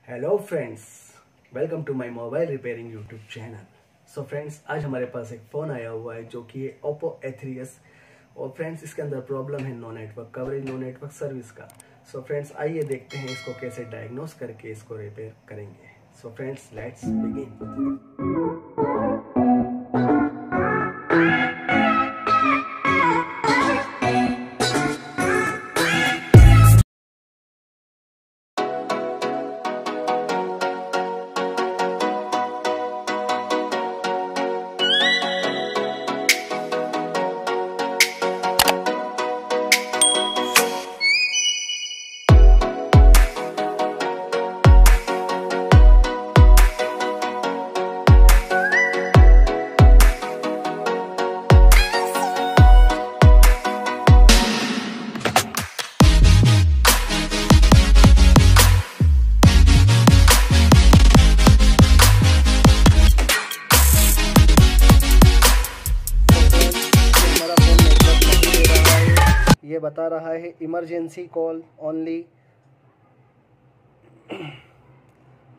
Hello friends, welcome to my mobile repairing YouTube channel. So friends, आज हमारे पास एक phone आया हुआ है जो कि है Oppo A3s। और फ्रेंड्स, इसके अंदर प्रॉब्लम है no network coverage, no network service का। सो फ्रेंड्स, आइए देखते हैं इसको कैसे डायग्नोस करके इसको रिपेयर करेंगे। So friends, let's begin. ये बता रहा है emergency call only,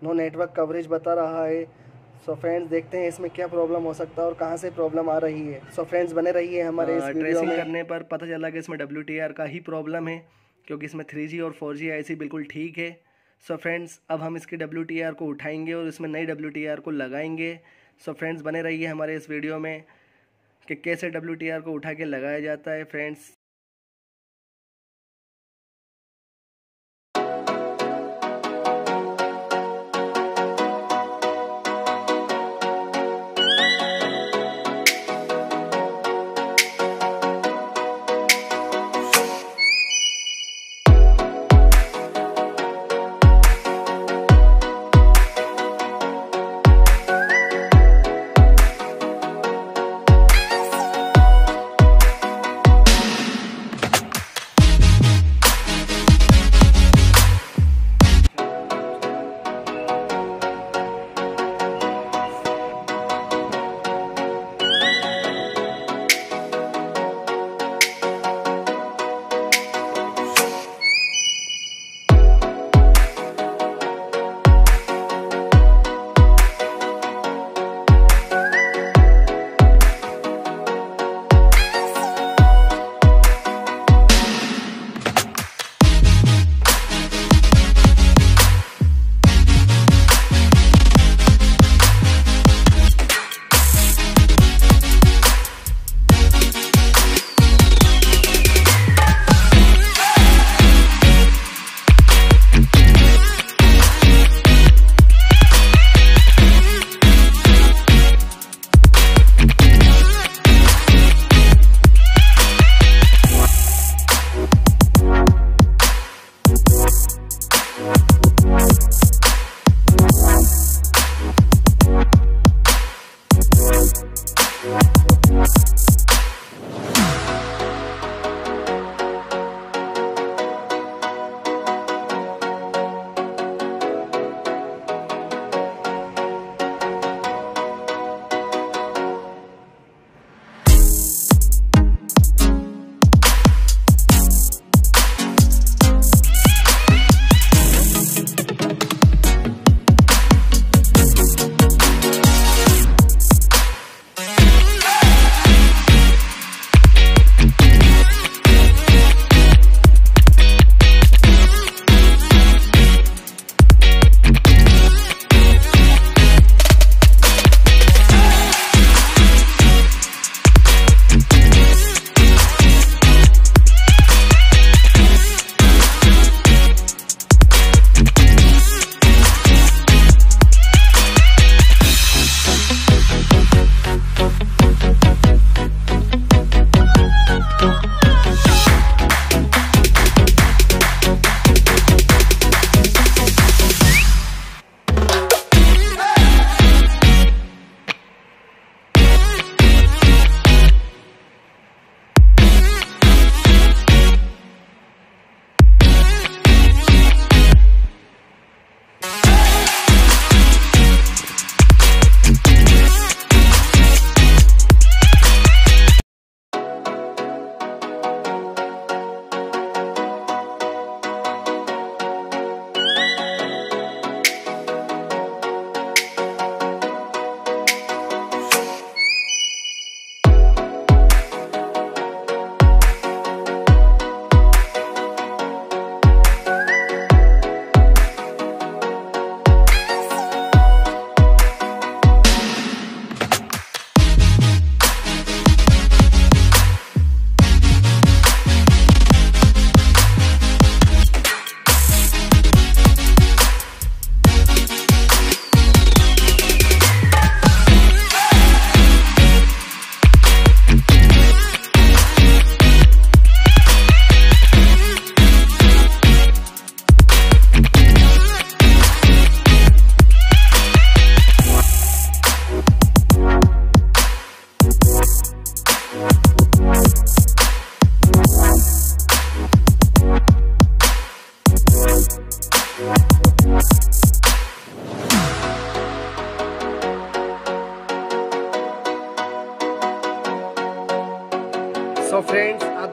no network coverage बता रहा है। सो फ्रेंड्स, देखते हैं इसमें क्या प्रॉब्लम हो सकता है और कहां से प्रॉब्लम आ रही है। सो फ्रेंड्स, बने रहिए हमारे इस वीडियो में। करने पर पता चला कि इसमें WTR का ही प्रॉब्लम है, क्योंकि इसमें 3G और 4G ऐसी बिल्कुल ठीक है। सो फ्रेंड्स, अब हम इसकी WTR को उठाएंगे और इसमें नई WTR को लगाएंगे। सो फ्रेंड्स, बने रहिए हमारे इस वीडियो में कि कैसे WTR को उठा के लगाया जाता है। फ्रेंड्स,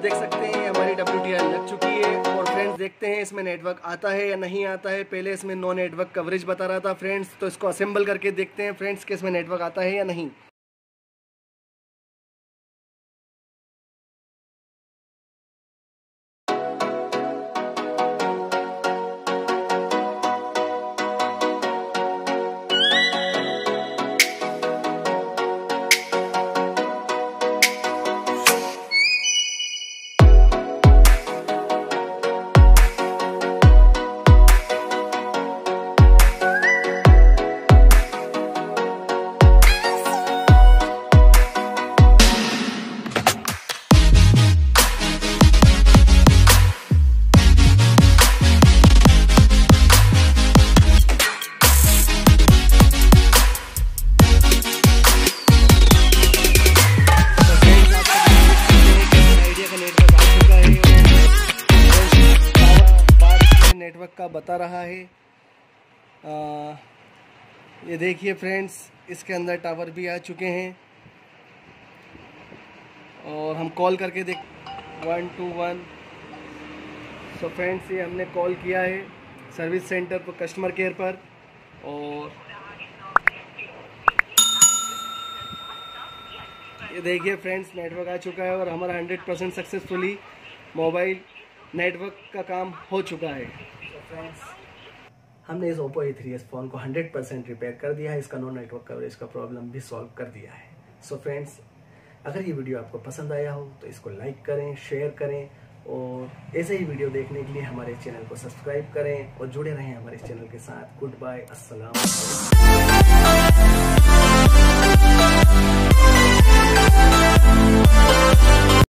देख सकते हैं हमारी WTR लग चुकी है। और फ्रेंड्स देखते हैं इसमें नेटवर्क आता है या नहीं आता है। पहले इसमें नो नेटवर्क कवरेज बता रहा था फ्रेंड्स, तो इसको असेंबल करके देखते हैं फ्रेंड्स कि इसमें नेटवर्क आता है या नहीं। नेटवर्क का बता रहा है। ये देखिए फ्रेंड्स, इसके अंदर टावर भी आ चुके हैं और हम कॉल करके देख 121। सो फ्रेंड्स ये हमने कॉल किया है सर्विस सेंटर पर, कस्टमर केयर पर, और ये देखिए फ्रेंड्स नेटवर्क आ चुका है और हमारा 100% सक्सेसफुली मोबाइल नेटवर्क का काम हो चुका है। तो फ्रेंड्स हमने इस Oppo A3s फ़ोन को 100% रिपेयर कर दिया है। इसका नो नेटवर्क कवरेज का प्रॉब्लम भी सॉल्व कर दिया है। सो फ्रेंड्स अगर ये वीडियो आपको पसंद आया हो तो इसको लाइक करें, शेयर करें और ऐसे ही वीडियो देखने के लिए हमारे चैनल को सब्सक्राइब करें और जुड़े रहें हमारे चैनल के साथ। गुड बाय, अस्सलाम वालेकुम।